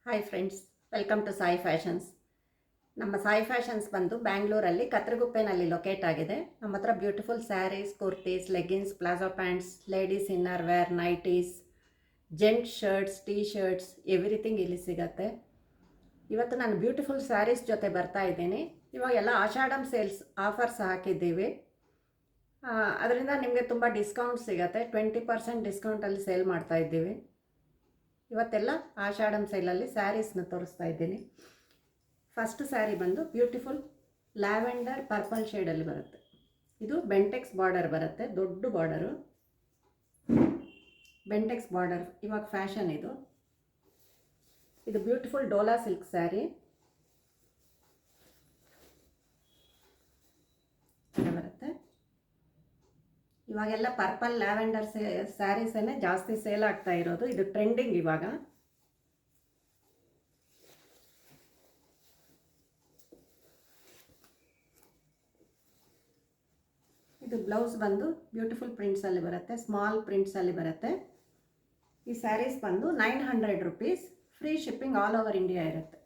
Hi friends, welcome to Sai fashions. ನಮ್ಮ Sai fashions ಬಂದು ಬ್ಯಾಂಗ್ಳೂರಲ್ಲಿ ಕತ್ರಗುಪ್ಪೆನಲ್ಲಿ ಲೊಕೇಟ್ ಆಗಿದೆ. ನಮ್ಮ ಹತ್ರ beautiful sarees, kurtis, leggings, palazzo pants, ladies inner wear, nighties, gents shirts, T shirts, everything ಇಲ್ಲಿ ಸಿಗುತ್ತೆ. ಇವತ್ತು ನಾನು ಬ್ಯೂಟಿಫುಲ್ ಸ್ಯಾರೀಸ್ ಜೊತೆ ಬರ್ತಾ ಇದ್ದೀನಿ. ಇವಾಗೆಲ್ಲ ಆಷಾಢಂ ಸೇಲ್ಸ್ ಆಫರ್ಸ್ ಹಾಕಿದ್ದೀವಿ. ಅದರಿಂದ ನಿಮಗೆ ತುಂಬ ಡಿಸ್ಕೌಂಟ್ ಸಿಗುತ್ತೆ. 20% ಡಿಸ್ಕೌಂಟಲ್ಲಿ ಸೇಲ್ ಮಾಡ್ತಾ ಇದ್ದೀವಿ. ಇವತ್ತೆಲ್ಲ ಆಷಾಢಂ ಸೇಲಲ್ಲಿ ಸ್ಯಾರೀಸ್ನ ತೋರಿಸ್ತಾ ಇದ್ದೀನಿ. ಫಸ್ಟ್ ಸ್ಯಾರಿ ಬಂದು ಬ್ಯೂಟಿಫುಲ್ ಲ್ಯಾವೆಂಡರ್ ಪರ್ಪಲ್ ಶೇಡಲ್ಲಿ ಬರುತ್ತೆ. ಇದು ಬೆಂಟೆಕ್ಸ್ ಬಾರ್ಡರ್ ಬರುತ್ತೆ, ದೊಡ್ಡ ಬಾರ್ಡರು. ಬೆಂಟೆಕ್ಸ್ ಬಾರ್ಡರ್ ಇವಾಗ ಫ್ಯಾಷನ್ ಇದು. ಇದು ಬ್ಯೂಟಿಫುಲ್ ಡೋಲಾ ಸಿಲ್ಕ್ ಸ್ಯಾರಿ ಬರುತ್ತೆ. ಇವಾಗೆಲ್ಲ ಪರ್ಪಲ್ ಲ್ಯಾವೆಂಡರ್ ಸ್ಯಾರೀಸನ್ನೇ ಜಾಸ್ತಿ ಸೇಲ್ ಆಗ್ತಾ ಇರೋದು. ಇದು ಟ್ರೆಂಡಿಂಗ್ ಇವಾಗ. ಇದು ಬ್ಲೌಸ್ ಬಂದು ಬ್ಯೂಟಿಫುಲ್ ಪ್ರಿಂಟ್ಸಲ್ಲಿ ಬರುತ್ತೆ, ಸ್ಮಾಲ್ ಪ್ರಿಂಟ್ಸಲ್ಲಿ ಬರುತ್ತೆ. ಈ ಸ್ಯಾರೀಸ್ ಬಂದು 900 rupees, free shipping all over India ಇರುತ್ತೆ.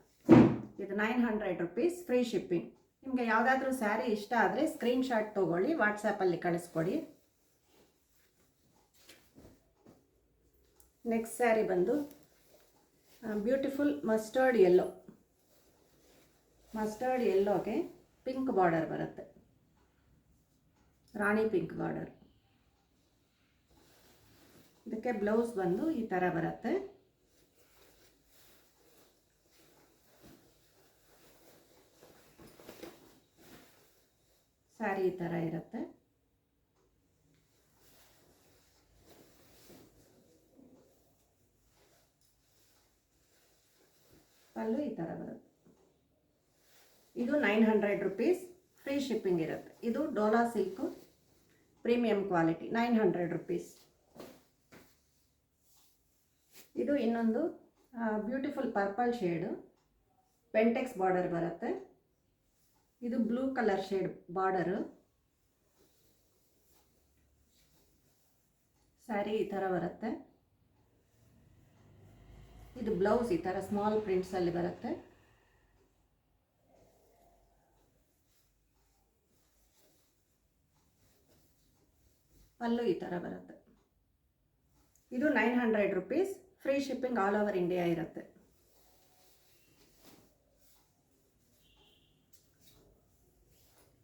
ಇದು 900 ರುಪೀಸ್ ಫ್ರೀ ಶಿಪ್ಪಿಂಗ್. ನಿಮಗೆ ಯಾವುದಾದ್ರೂ ಸ್ಯಾರಿ ಇಷ್ಟ ಆದರೆ ಸ್ಕ್ರೀನ್ಶಾಟ್ ತೊಗೊಳ್ಳಿ, ವಾಟ್ಸಪ್ಪಲ್ಲಿ ಕಳಿಸ್ಕೊಡಿ. ನೆಕ್ಸ್ಟ್ ಸ್ಯಾರಿ ಬಂದು ಬ್ಯೂಟಿಫುಲ್ ಮಸ್ಟರ್ಡ್ ಯೆಲ್ಲೋಗೆ ಪಿಂಕ್ ಬಾರ್ಡರ್ ಬರುತ್ತೆ, ರಾಣಿ ಪಿಂಕ್ ಬಾರ್ಡರ್. ಇದಕ್ಕೆ ಬ್ಲೌಸ್ ಬಂದು ಈ ಥರ ಬರುತ್ತೆ. ಸ್ಯಾರಿ ಈ ಥರ ಇರುತ್ತೆ. ಪಲ್ಲು ಈ ಥರ ಬರುತ್ತೆ. ಇದು 900 ರುಪೀಸ್, ಫ್ರೀ ಶಿಪ್ಪಿಂಗ್ ಇರುತ್ತೆ. ಇದು Dhola silk premium quality, 900 rupees. ಇದು ಇನ್ನೊಂದು ಬ್ಯೂಟಿಫುಲ್ ಪರ್ಪಲ್ ಶೇಡು, ಪೆಂಟೆಕ್ಸ್ ಬಾರ್ಡರ್ ಬರುತ್ತೆ. ಇದು blue colour shade border. Sari ಈ ಥರ ಬರುತ್ತೆ. ಇದು ಬ್ಲೌಸ್ ಈ ಥರ ಸ್ಮಾಲ್ ಪ್ರಿಂಟ್ಸಲ್ಲಿ ಬರುತ್ತೆ. ಪಲ್ಲು ಈ ಥರ ಬರುತ್ತೆ. ಇದು 900 rupees, free shipping all over India ಇರುತ್ತೆ.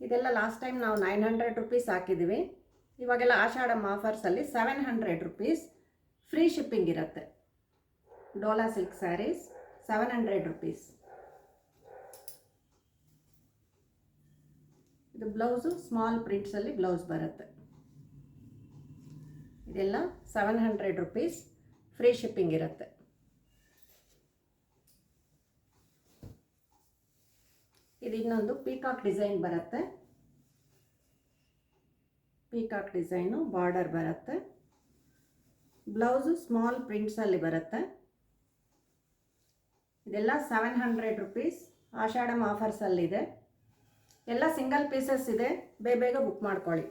ಇದೆಲ್ಲ ಲಾಸ್ಟ್ ಟೈಮ್ ನಾವು 900 ರುಪೀಸ್ ಹಾಕಿದ್ದೀವಿ. ಇವಾಗೆಲ್ಲ ಆಷಾಢಂ ಆಫರ್ಸಲ್ಲಿ 700 ರುಪೀಸ್ ಫ್ರೀ ಶಿಪ್ಪಿಂಗ್ ಇರುತ್ತೆ. Dola silk sarees 700 rupees. ಇದು ಬ್ಲೌಸು ಸ್ಮಾಲ್ ಪ್ರಿಂಟ್ಸಲ್ಲಿ ಬ್ಲೌಸ್ ಬರುತ್ತೆ. ಇದೆಲ್ಲ 700 ರುಪೀಸ್ ಫ್ರೀ ಶಿಪ್ಪಿಂಗ್ ಇರುತ್ತೆ. ಇದು ಇನ್ನೊಂದು ಪೀಕಾಕ್ ಡಿಸೈನ್ ಬರುತ್ತೆ. ಪೀಕಾಕ್ ಡಿಸೈನು ಬಾರ್ಡರ್ ಬರುತ್ತೆ. ಬ್ಲೌಸು ಸ್ಮಾಲ್ ಪ್ರಿಂಟ್ಸಲ್ಲಿ ಬರುತ್ತೆ. ಇದೆಲ್ಲ 700 ರುಪೀಸ್, ಆಷಾಢಂ ಆಫರ್ಸಲ್ಲಿದೆ. ಎಲ್ಲ ಸಿಂಗಲ್ ಪೀಸಸ್ ಇದೆ, ಬೇಗ ಬುಕ್ ಮಾಡ್ಕೊಳ್ಳಿ.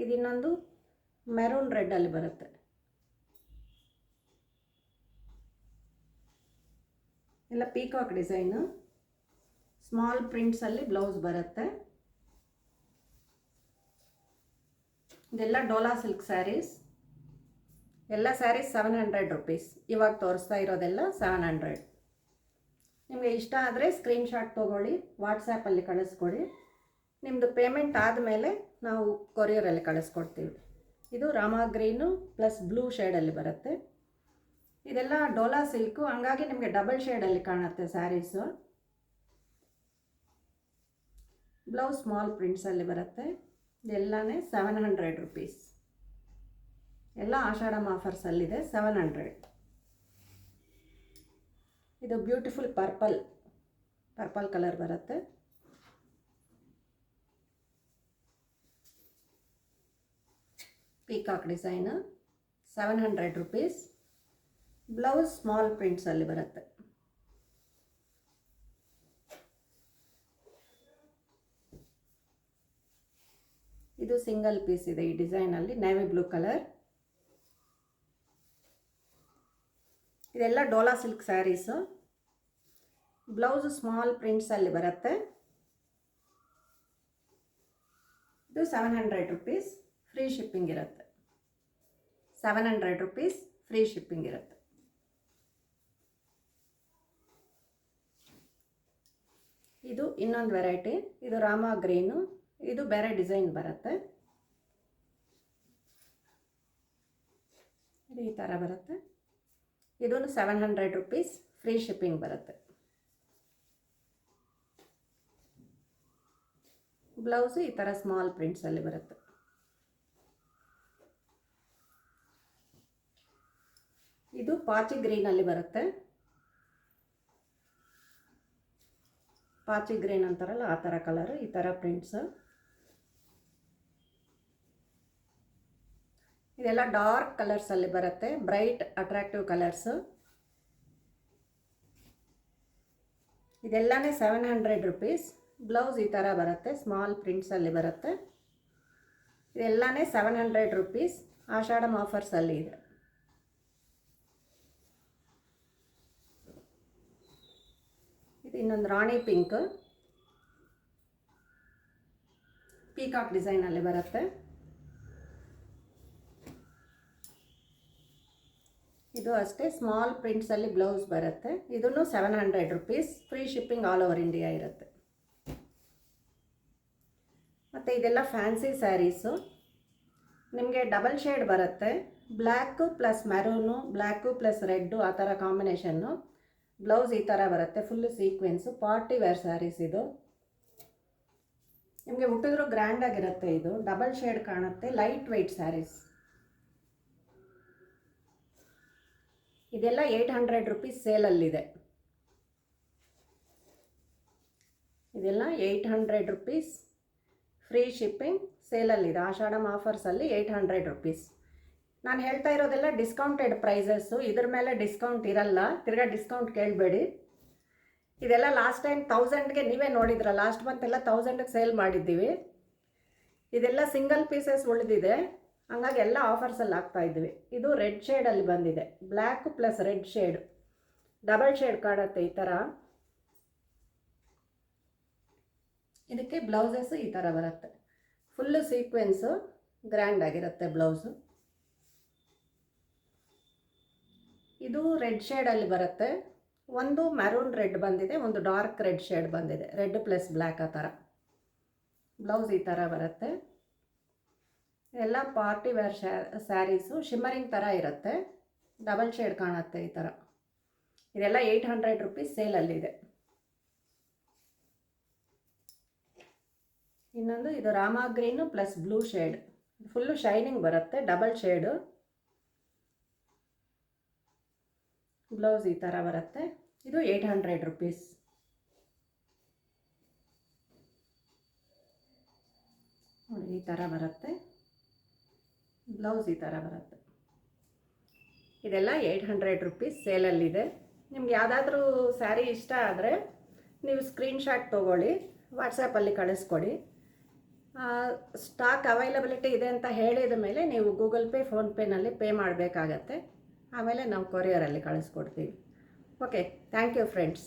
ಇದು ಇನ್ನೊಂದು ಮೆರೂನ್ ರೆಡ್ಡಲ್ಲಿ ಬರುತ್ತೆ. ಎಲ್ಲ ಪೀಕಾಕ್ ಡಿಸೈನು, ಸ್ಮಾಲ್ ಪ್ರಿಂಟ್ಸಲ್ಲಿ ಬ್ಲೌಸ್ ಬರುತ್ತೆ. ಇದೆಲ್ಲ ಡೋಲಾ ಸಿಲ್ಕ್ ಸ್ಯಾರೀಸ್. ಎಲ್ಲ ಸ್ಯಾರೀಸ್ 700 ರುಪೀಸ್. ಇವಾಗ ತೋರಿಸ್ತಾ ಇರೋದೆಲ್ಲ 700. ನಿಮಗೆ ಇಷ್ಟ ಆದರೆ ಸ್ಕ್ರೀನ್ಶಾಟ್ ತೊಗೊಳ್ಳಿ, ವಾಟ್ಸಾಪಲ್ಲಿ ಕಳಿಸ್ಕೊಡಿ. ನಿಮ್ಮದು ಪೇಮೆಂಟ್ ಆದಮೇಲೆ ನಾವು ಕೊರಿಯರಲ್ಲಿ ಕಳಿಸ್ಕೊಡ್ತೀವಿ. ಇದು ರಾಮಾ ಗ್ರೀನು ಪ್ಲಸ್ ಬ್ಲೂ ಶೇಡಲ್ಲಿ ಬರುತ್ತೆ. ಇದೆಲ್ಲ ಡೋಲಾ ಸಿಲ್ಕು, ಹಂಗಾಗಿ ನಿಮಗೆ ಡಬಲ್ ಶೇಡಲ್ಲಿ ಕಾಣುತ್ತೆ ಸ್ಯಾರೀಸು. ಬ್ಲೌಸ್ ಸ್ಮಾಲ್ ಪ್ರಿಂಟ್ಸಲ್ಲಿ ಬರುತ್ತೆ. ಇದೆಲ್ಲನೇ 700 ರುಪೀಸ್. ಎಲ್ಲ ಆಷಾಢಂ ಆಫರ್ಸಲ್ಲಿದೆ, 700. ಇದು ಬ್ಯೂಟಿಫುಲ್ ಪರ್ಪಲ್ ಕಲರ್ ಬರುತ್ತೆ. Peacock design 700 rupees. Blouse small ಪ್ರಿಂಟ್ಸಲ್ಲಿ ಬರುತ್ತೆ. ಇದು ಸಿಂಗಲ್ ಪೀಸ್ ಇದೆ ಈ ಡಿಸೈನಲ್ಲಿ, ನೇವಿ ಬ್ಲೂ ಕಲರ್. ಇದೆಲ್ಲ Dola silk sarees. Blouse small ಪ್ರಿಂಟ್ಸಲ್ಲಿ ಬರುತ್ತೆ. ಇದು 700 ರುಪೀಸ್, ಫ್ರೀ ಶಿಪ್ಪಿಂಗ್ ಇರುತ್ತೆ. 700 ರುಪೀಸ್ ಫ್ರೀ ಶಿಪ್ಪಿಂಗ್ ಇರುತ್ತೆ. ಇದು ಇನ್ನೊಂದು ವೆರೈಟಿ. ಇದು ರಾಮ ಗ್ರೀನು. ಇದು ಬೇರೆ ಡಿಸೈನ್ ಬರುತ್ತೆ. ಇದು ಈ ಥರ ಬರುತ್ತೆ. ಇದೂ 700 ರುಪೀಸ್ ಫ್ರೀ ಶಿಪ್ಪಿಂಗ್ ಬರುತ್ತೆ. ಬ್ಲೌಸು ಈ ಥರ ಸ್ಮಾಲ್ ಪ್ರಿಂಟ್ಸಲ್ಲಿ ಬರುತ್ತೆ. ಇದು ಪಾಚಿ ಗ್ರೀನಲ್ಲಿ ಬರುತ್ತೆ. ಪಾಚಿ ಗ್ರೀನ್ ಅಂತಾರಲ್ಲ ಆ ಥರ ಕಲರು, ಈ ಥರ ಪ್ರಿಂಟ್ಸು. ಇದೆಲ್ಲ ಡಾರ್ಕ್ ಕಲರ್ಸಲ್ಲಿ ಬರುತ್ತೆ, ಬ್ರೈಟ್ ಅಟ್ರಾಕ್ಟಿವ್ ಕಲರ್ಸು. ಇದೆಲ್ಲನೇ 700 ರುಪೀಸ್. ಬ್ಲೌಸ್ ಈ ಥರ ಬರುತ್ತೆ, ಸ್ಮಾಲ್ ಪ್ರಿಂಟ್ಸಲ್ಲಿ ಬರುತ್ತೆ. ಇದೆಲ್ಲನೇ 700 ರುಪೀಸ್. ಆಷಾಢಂ ಆಫರ್ಸಲ್ಲಿ ಇದೆ. ಇದು ಇನ್ನೊಂದು ರಾಣಿ ಪಿಂಕ್, ಪೀಕಾಕ್ ಡಿಸೈನಲ್ಲಿ ಬರುತ್ತೆ. ಇದು ಅಷ್ಟೇ ಸ್ಮಾಲ್ ಪ್ರಿಂಟ್ಸಲ್ಲಿ ಬ್ಲೌಸ್ ಬರುತ್ತೆ. ಇದೂ 700 rupees, free shipping all over India ಇರುತ್ತೆ. ಮತ್ತು ಇದೆಲ್ಲ ಫ್ಯಾನ್ಸಿ ಸ್ಯಾರೀಸು. ನಿಮಗೆ ಡಬಲ್ ಶೇಡ್ ಬರುತ್ತೆ, black plus maroon, black plus red, ಆ ಥರ ಕಾಂಬಿನೇಷನ್ನು. ಬ್ಲೌಸ್ ಈ ಥರ ಬರುತ್ತೆ, full sequence. Party wear sarees ಇದು. ನಿಮಗೆ ಉಟ್ಟಿದ್ರೂ ಗ್ರ್ಯಾಂಡಾಗಿರುತ್ತೆ. ಇದು ಡಬಲ್ ಶೇಡ್ ಕಾಣುತ್ತೆ, ಲೈಟ್ ವೆಯ್ಟ್ ಸ್ಯಾರೀಸ್. ಇದೆಲ್ಲ 800 ರುಪೀಸ್ ಸೇಲಲ್ಲಿದೆ. ಇದೆಲ್ಲ 800 ರುಪೀಸ್ ಫ್ರೀ ಶಿಪ್ಪಿಂಗ್ ಸೇಲಲ್ಲಿದೆ. ಆಷಾಢಂ ಆಫರ್ಸಲ್ಲಿ 800 ರುಪೀಸ್. ನಾನು ಹೇಳ್ತಾ ಇರೋದೆಲ್ಲ ಡಿಸ್ಕೌಂಟೆಡ್ ಪ್ರೈಸಸ್ಸು. ಇದ್ರ ಮೇಲೆ ಡಿಸ್ಕೌಂಟ್ ಇರಲ್ಲ, ತಿರ್ಗಾ ಡಿಸ್ಕೌಂಟ್ ಕೇಳಬೇಡಿ. ಇದೆಲ್ಲ ಲಾಸ್ಟ್ ಟೈಮ್ 1000ಗೆ ನೀವೇ ನೋಡಿದ್ರ, ಲಾಸ್ಟ್ ಮಂತ್ ಎಲ್ಲ 1000ಗೆ ಸೇಲ್ ಮಾಡಿದ್ದೀವಿ. ಇದೆಲ್ಲ ಸಿಂಗಲ್ ಪೀಸಸ್ ಉಳಿದಿದೆ, ಹಂಗಾಗಿ ಎಲ್ಲ ಆಫರ್ಸಲ್ಲಿ ಹಾಕ್ತಾಯಿದ್ವಿ. ಇದು ರೆಡ್ ಶೇಡಲ್ಲಿ ಬಂದಿದೆ, black plus red shade, double shade ಕಾಣುತ್ತೆ ಈ ಥರ. ಇದಕ್ಕೆ ಬ್ಲೌಸಸ್ಸು ಈ ಥರ ಬರುತ್ತೆ, ಫುಲ್ಲು ಸೀಕ್ವೆನ್ಸು, ಗ್ರ್ಯಾಂಡ್ ಆಗಿರುತ್ತೆ ಬ್ಲೌಸು. ಇದು ರೆಡ್ ಶೇಡಲ್ಲಿ ಬರುತ್ತೆ. ಒಂದು ಮೆರೂನ್ ರೆಡ್ ಬಂದಿದೆ, ಒಂದು ಡಾರ್ಕ್ ರೆಡ್ ಶೇಡ್ ಬಂದಿದೆ, ರೆಡ್ ಪ್ಲಸ್ ಬ್ಲ್ಯಾಕ್ ಆ ಥರ. ಬ್ಲೌಸ್ ಈ ಥರ ಬರುತ್ತೆ. ಎಲ್ಲ ಪಾರ್ಟಿ ವೇರ್ ಸ್ಯಾರೀಸು, ಶಿಮ್ಮರಿಂಗ್ ಥರ ಇರುತ್ತೆ, ಡಬಲ್ ಶೇಡ್ ಕಾಣುತ್ತೆ ಈ ಥರ. ಇದೆಲ್ಲ 800 ರುಪೀಸ್ ಸೇಲಲ್ಲಿದೆ. ಇನ್ನೊಂದು ಇದು Rama green plus blue shade, full shining ಬರುತ್ತೆ, ಡಬಲ್ ಶೇಡು. ಬ್ಲೌಸ್ ಈ ಥರ ಬರುತ್ತೆ. ಇದು 800 ರುಪೀಸ್. ನೋಡಿ ಈ ಥರ ಬರುತ್ತೆ, ಬ್ಲೌಸ್ ಈ ಥರ ಬರುತ್ತೆ. ಇದೆಲ್ಲ 800 ರುಪೀಸ್ ಸೇಲಲ್ಲಿದೆ. ನಿಮ್ಗೆ ಯಾವುದಾದ್ರೂ ಸ್ಯಾರಿ ಇಷ್ಟ ಆದರೆ ನೀವು ಸ್ಕ್ರೀನ್ಶಾಟ್ ತೊಗೊಳ್ಳಿ, ವಾಟ್ಸಪ್ಪಲ್ಲಿ ಕಳಿಸ್ಕೊಡಿ. ಸ್ಟಾಕ್ ಅವೈಲಬಿಲಿಟಿ ಇದೆ ಅಂತ ಹೇಳಿದ ಮೇಲೆ ನೀವು ಗೂಗಲ್ ಪೇ, ಫೋನ್ಪೇನಲ್ಲಿ ಪೇ ಮಾಡಬೇಕಾಗತ್ತೆ. ಆಮೇಲೆ ನಾವು ಕೊರಿಯರಲ್ಲಿ ಕಳಿಸ್ಕೊಡ್ತೀವಿ. Okay, thank you friends.